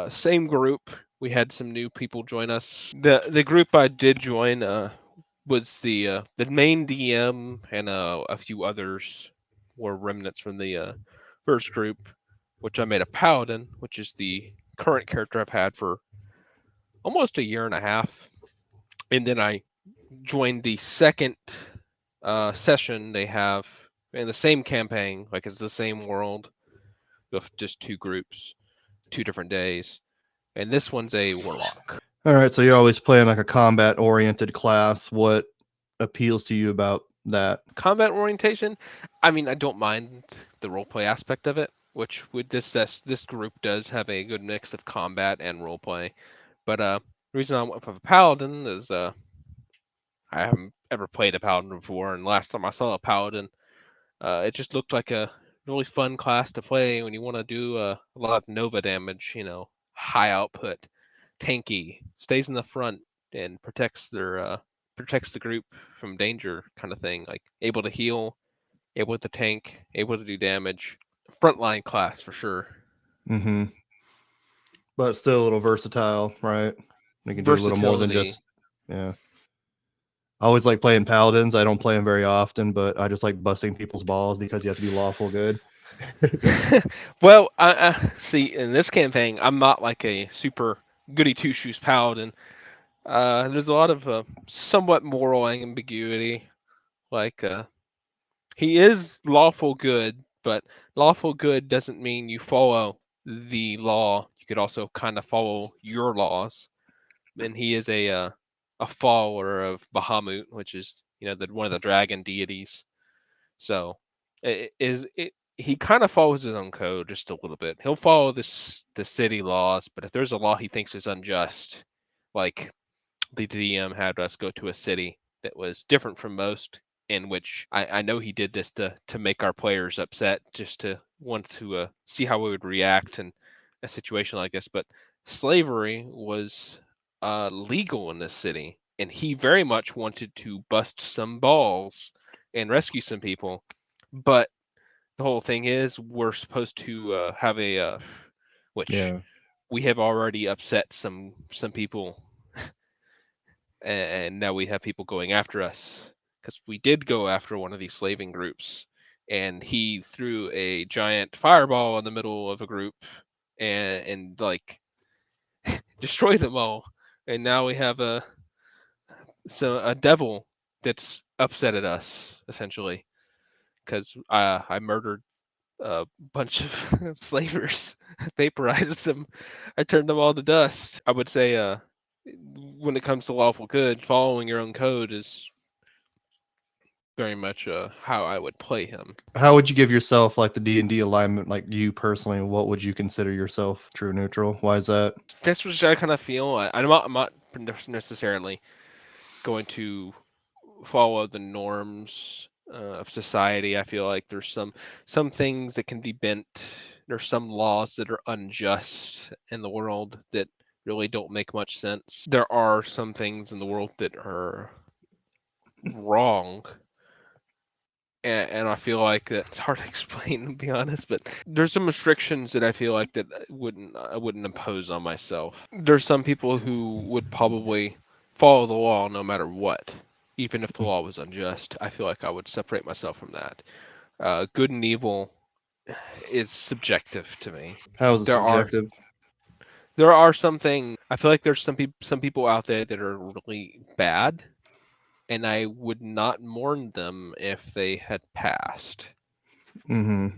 Same group. We had some new people join us. The group I did join was the main DM, and a few others were remnants from the first group, which I made a paladin, which is the current character I've had for almost a year and a half. And then I joined the second session they have in the same campaign, like it's the same world with just two groups, 2 different days. And this one's a warlock. All right, so you're always playing like a combat-oriented class. What appeals to you about that? Combat orientation, I mean, I don't mind the roleplay aspect of it, which with this group does have a good mix of combat and roleplay. But the reason I went for a paladin is I haven't ever played a paladin before, and last time I saw a paladin, it just looked like a really fun class to play when you want to do a lot of Nova damage. High output, tanky, stays in the front and protects the group from danger, kind of thing. Like able to heal, able to tank, able to do damage. Frontline class for sure. Mm-hmm. But still a little versatile, right? You can do a little more than Versatility. just, yeah. I always like playing paladins. I don't play them very often, but I just like busting people's balls because you have to be lawful good. Well, I see in this campaign, I'm not like a super goody two shoes paladin. There's a lot of somewhat moral ambiguity. Like he is lawful good, but lawful good doesn't mean you follow the law. You could also kind of follow your laws. And he is a follower of Bahamut, which is one of the dragon deities. So he kind of follows his own code just a little bit. He'll follow the city laws, but if there's a law he thinks is unjust, like the DM had us go to a city that was different from most, in which I know he did this to make our players upset, just to want to see how we would react in a situation like this. But slavery was legal in this city, and he very much wanted to bust some balls and rescue some people. But the whole thing is, we're supposed to have which Yeah. we have already upset some people, and now we have people going after us because we did go after one of these slaving groups, and he threw a giant fireball in the middle of a group and like destroyed them all. And now we have a devil that's upset at us essentially because I murdered a bunch of slavers, vaporized them. I turned them all to dust. I would say, when it comes to lawful good, following your own code is very much how I would play him. How would you give yourself like the D&D alignment, like you personally? What would you consider yourself true neutral? Why is that? That's what I kind of feel. I'm not necessarily going to follow the norms of society. I feel like there's some things that can be bent. There's some laws that are unjust in the world that really don't make much sense. There are some things in the world that are wrong, and I feel like that's hard to explain, to be honest. But there's some restrictions that I feel like that I wouldn't impose on myself. There's some people who would probably follow the law no matter what, even if the law was unjust. I feel like I would separate myself from that. Good and evil is subjective to me. How is it There are subjective? there are some things. I feel like there's some people out there that are really bad, and I would not mourn them if they had passed. Mm-hmm.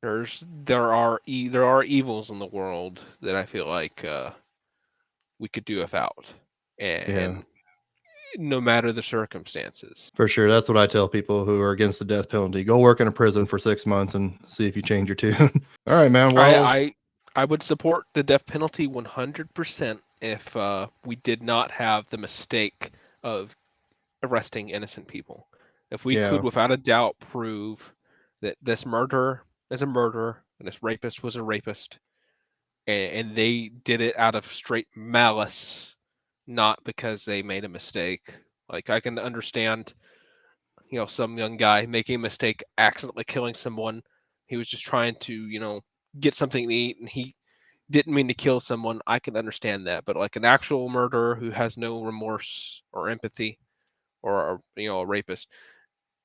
There are evils in the world that I feel like we could do without, Yeah, and no matter the circumstances. for sure. That's what I tell people who are against the death penalty. Go work in a prison for 6 months and see if you change your tune. All right, man. I Well, I I would support the death penalty 100% if we did not have the mistake of arresting innocent people. If we could, yeah. without a doubt, prove that this murderer is a murderer and this rapist was a rapist, and they did it out of straight malice, not because they made a mistake. Like I can understand, some young guy making a mistake, accidentally killing someone. He was just trying to, get something to eat, and he didn't mean to kill someone. I can understand that, but like an actual murderer who has no remorse or empathy, or a rapist,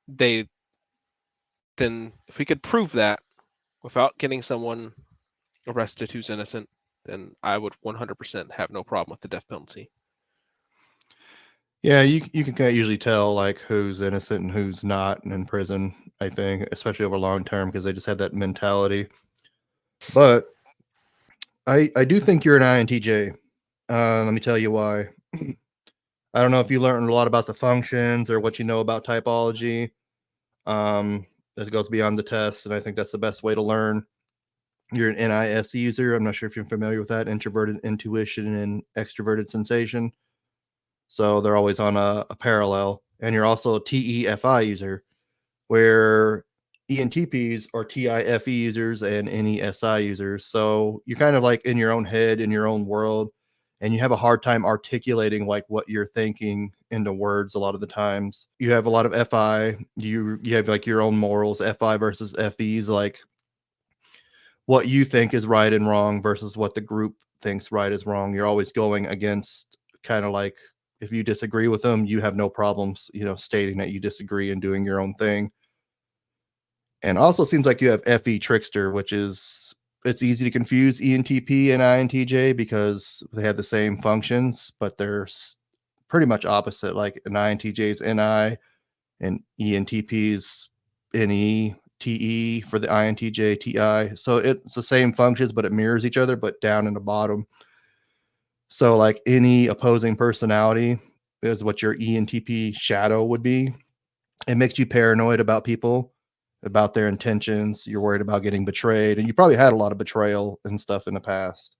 they then if we could prove that without getting someone arrested who's innocent, then I would 100% have no problem with the death penalty. Yeah, you can kind of usually tell like who's innocent and who's not in prison. I think, especially over long term, because they just have that mentality. But I do think you're an INTJ. Let me tell you why. I don't know if you learned a lot about the functions or what you know about typology. That goes beyond the test, and I think that's the best way to learn. You're an NIS user. I'm not sure if you're familiar with that, introverted intuition and extroverted sensation. So they're always on a parallel. And you're also a TEFI user, where ENTPs are TIFE users and NESI users. So you're kind of like in your own head, in your own world, and you have a hard time articulating like what you're thinking into words a lot of the times. You have a lot of FI. You have like your own morals, FI versus FEs, like what you think is right and wrong versus what the group thinks right is wrong. You're always going against kind of like if you disagree with them, you have no problems, stating that you disagree and doing your own thing. And also seems like you have FE Trickster, which is it's easy to confuse ENTP and INTJ because they have the same functions, but they're pretty much opposite. Like an INTJ is NI and ENTP is NE, TE for the INTJ, TI. So it's the same functions, but it mirrors each other, but down in the bottom. So like any opposing personality is what your ENTP shadow would be. It makes you paranoid about people, about their intentions. You're worried about getting betrayed, and you probably had a lot of betrayal and stuff in the past.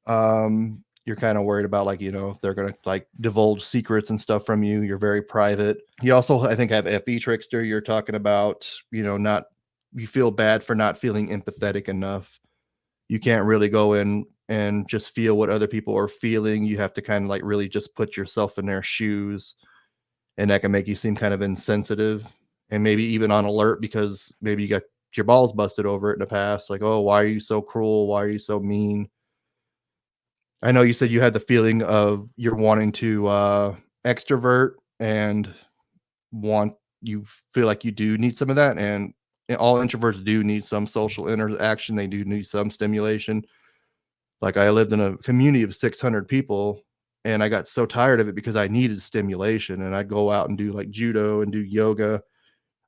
You're kind of worried about like, if they're gonna like divulge secrets and stuff from you. You're very private. You also, I think, have FE Trickster. You're talking about, not you feel bad for not feeling empathetic enough. You can't really go in and just feel what other people are feeling. You have to kind of like really just put yourself in their shoes, and that can make you seem kind of insensitive and maybe even on alert because maybe you got your balls busted over it in the past. Like, oh, why are you so cruel? Why are you so mean? I know you said you had the feeling of you're wanting to extrovert and want you feel like you do need some of that. And all introverts do need some social interaction. They do need some stimulation. Like I lived in a community of 600 people and I got so tired of it because I needed stimulation and I'd go out and do like judo and do yoga.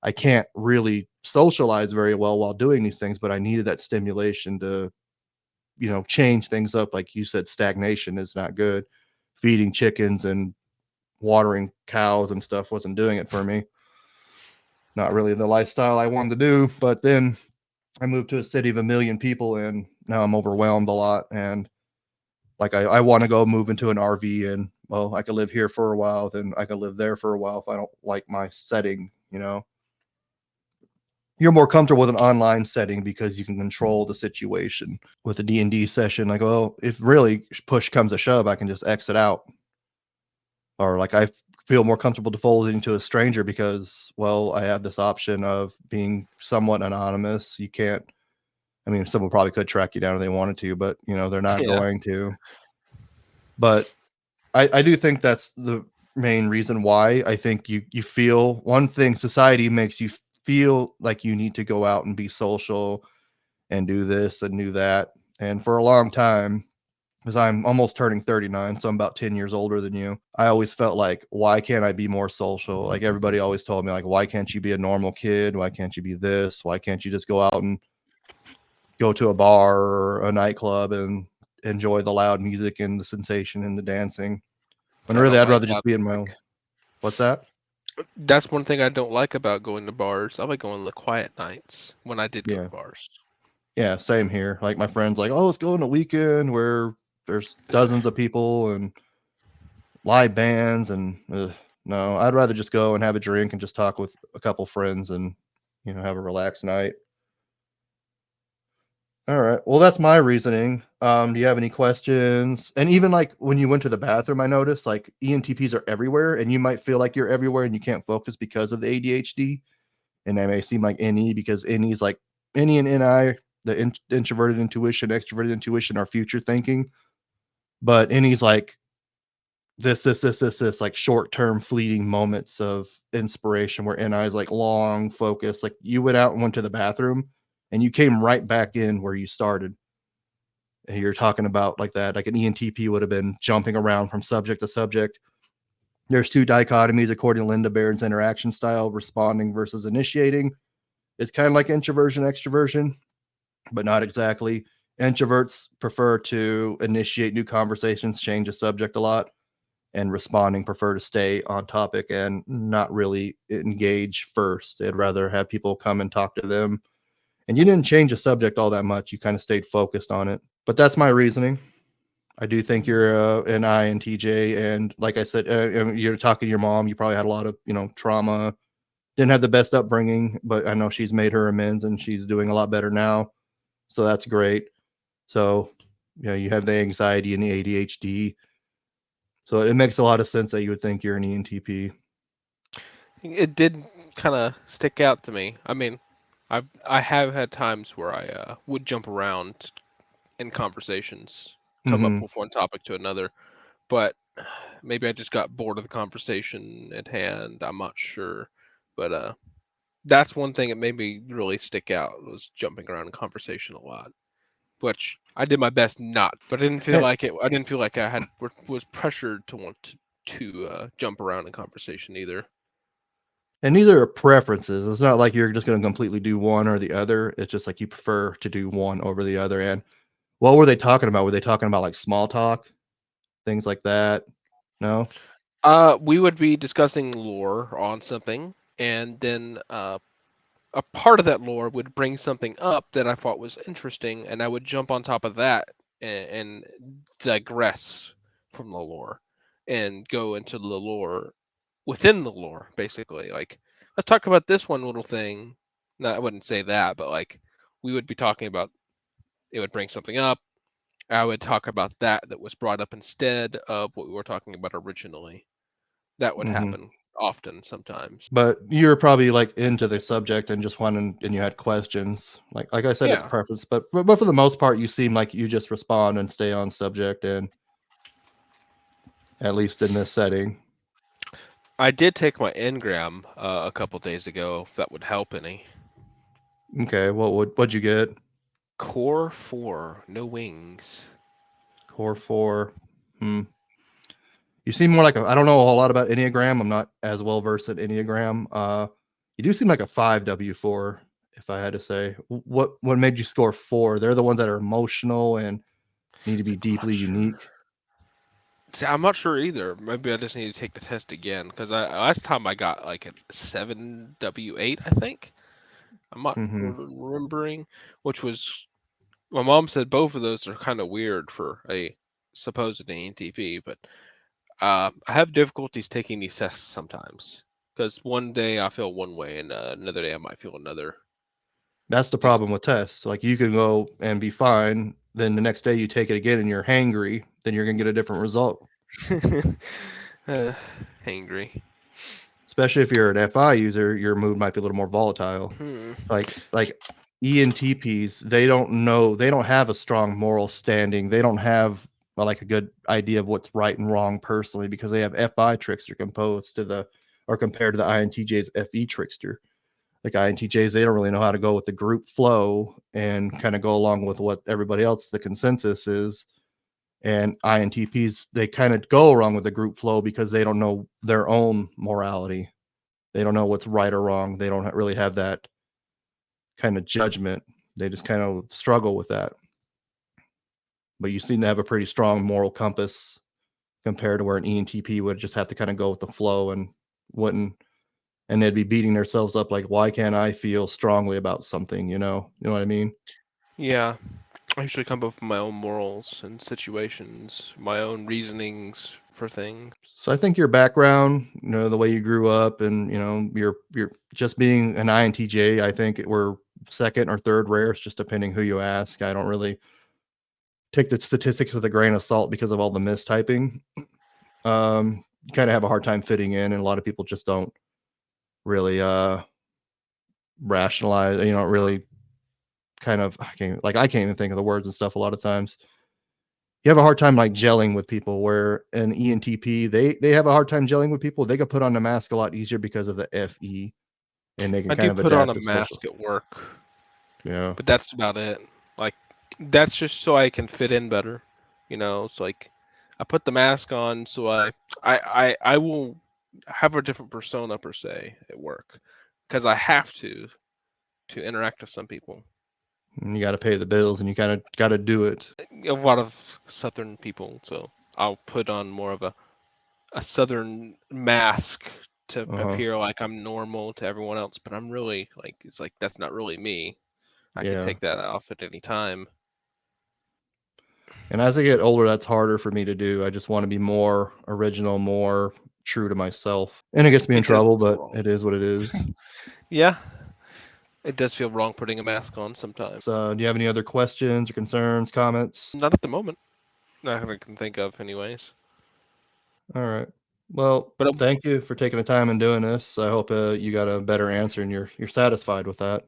I can't really socialize very well while doing these things, but I needed that stimulation to, change things up. Like you said, stagnation is not good. Feeding chickens and watering cows and stuff wasn't doing it for me. Not really the lifestyle I wanted to do. But then I moved to a city of 1 million people and now I'm overwhelmed a lot. And like I want to go move into an RV and well, I could live here for a while, then I could live there for a while if I don't like my setting. You're more comfortable with an online setting because you can control the situation. With a D&D session, like, well, if really push comes to shove, I can just exit out. Or like I feel more comfortable defaulting to a stranger because, well, I have this option of being somewhat anonymous. You can't, I mean, someone probably could track you down if they wanted to, but they're not Yeah. going to. But I do think that's the main reason why. I think you feel one thing, society makes you feel like you need to go out and be social and do this and do that. And for a long time, because I'm almost turning 39, so I'm about 10 years older than you, I always felt like, why can't I be more social? Like everybody always told me, like, why can't you be a normal kid? Why can't you be this? Why can't you just go out and go to a bar or a nightclub and enjoy the loud music and the sensation and the dancing? When I really don't I'd like rather loud just be in my music. own. What's that? That's one thing I don't like about going to bars. I like going to the quiet nights when I did go to Yeah. bars. Yeah, same here. Like my friends like, "Oh, let's go on a weekend where there's dozens of people and live bands and no, I'd rather just go and have a drink and just talk with a couple friends and have a relaxed night." All right. Well, that's my reasoning. Do you have any questions? And even like when you went to the bathroom, I noticed like ENTPs are everywhere and you might feel like you're everywhere and you can't focus because of the ADHD. And that may seem like NE because NE is like NE and NI, the introverted intuition, extroverted intuition are future thinking. But NE's like this, like short-term fleeting moments of inspiration where NI is like long focus. Like you went out and went to the bathroom and you came right back in where you started. And you're talking about like that. Like an ENTP would have been jumping around from subject to subject. There's two dichotomies according to Linda Barron's interaction style, responding versus initiating. It's kind of like introversion, extroversion, but not exactly. Introverts prefer to initiate new conversations, change the subject a lot, and responding prefer to stay on topic and not really engage first. They'd rather have people come and talk to them. And you didn't change the subject all that much. You kind of stayed focused on it. But that's my reasoning. I do think you're an INTJ, and like I said, you're talking to your mom. You probably had a lot of trauma. Didn't have the best upbringing, but I know she's made her amends and she's doing a lot better now. So that's great. So you have the anxiety and the ADHD. So it makes a lot of sense that you would think you're an ENTP. It did kind of stick out to me. I mean, I have had times where I would jump around in conversations, come up Mm-hmm. with one topic to another, but maybe I just got bored of the conversation at hand. I'm not sure, but that's one thing that made me really stick out was jumping around in conversation a lot, which I did my best not, but I didn't feel And, like it. I didn't feel like I had was pressured to want to jump around in conversation either. and these are preferences. It's not like you're just going to completely do one or the other. It's just like you prefer to do one over the other. And what were they talking about? Were they talking about like small talk, things like that? No. We would be discussing lore on something, and then a part of that lore would bring something up that I thought was interesting, and I would jump on top of that and digress from the lore and go into the lore within the lore, basically. Like, let's talk about this one little thing. No, I wouldn't say that, but like, we would be talking about it would bring something up. I would talk about that was brought up instead of what we were talking about originally. That would Mm-hmm. happen often sometimes. But you're probably like into the subject and just wanted, and you had questions. Like I said, it's Yeah. preference, but for the most part, you seem like you just respond and stay on subject, and at least in this setting. I did take my engram a couple days ago. If that would help any. Okay, what'd you get? Core 4, no wings. Core four. Hmm. You seem more like I don't know a whole lot about Enneagram. I'm not as well versed at Enneagram. You do seem like a 5W4, if I had to say. What made you score four? They're the ones that are emotional and need to be I'm not deeply sure. unique. See, I'm not sure either. Maybe I just need to take the test again because I last time I got like a 7W8, I think. I'm not Hmm. remembering, which was my mom said both of those are kind of weird for a supposed ENTP, but I have difficulties taking these tests sometimes because one day I feel one way and another day I might feel another. That's the These problem with tests. Like you can go and be fine, then the next day you take it again and you're hangry, then you're gonna get a different result. uh, hangry. Especially if you're an FI user, your mood might be a little more volatile. Hmm. Like ENTPs, they don't have a strong moral standing. They don't have like a good idea of what's right and wrong personally because they have FI trickster composed to the or compared to the INTJ's FE trickster. Like INTJs, they don't really know how to go with the group flow and kind of go along with what everybody else the consensus is. And INTPs, they kind of go along with the group flow because they don't know their own morality. They don't know what's right or wrong. They don't really have that kind of judgment. They just kind of struggle with that. But you seem to have a pretty strong moral compass compared to where an ENTP would just have to kind of go with the flow and wouldn't, and they'd be beating themselves up like, why can't I feel strongly about something? You know what I mean? Yeah, I usually come up with my own morals and situations, my own reasonings for things. So I think your background, the way you grew up, and you're just being an INTJ. I think we're second or third rarest, just depending who you ask. I don't really take the statistics with a grain of salt because of all the mistyping. You kind of have a hard time fitting in, and a lot of people just don't really rationalize. Really kind of I can't even think of the words and stuff. A lot of times you have a hard time like gelling with people. Where an ENTP, they have a hard time gelling with people. They could put on the mask a lot easier because of the FE, and they can I kind do of put on a adapt to social. mask at work, Yeah, but that's about it. Like that's just so I can fit in better. It's like I put the mask on so I will have a different persona per se at work because I have to interact with some people. and you got to pay the bills, and you kind of got to do it. A lot of southern people, so I'll put on more of a southern mask to Uh huh. appear like I'm normal to everyone else, but I'm really like it's like that's not really me. I could Yeah. take that off at any time. And as I get older, that's harder for me to do. I just want to be more original, more true to myself. And it gets me in It does trouble, feel but wrong. it is what it is. Yeah, it does feel wrong putting a mask on sometimes. So, do you have any other questions or concerns, comments? Not at the moment. Not that I can think of, anyways. All right. Well, But thank you for taking the time and doing this. I hope you got a better answer and you're satisfied with that.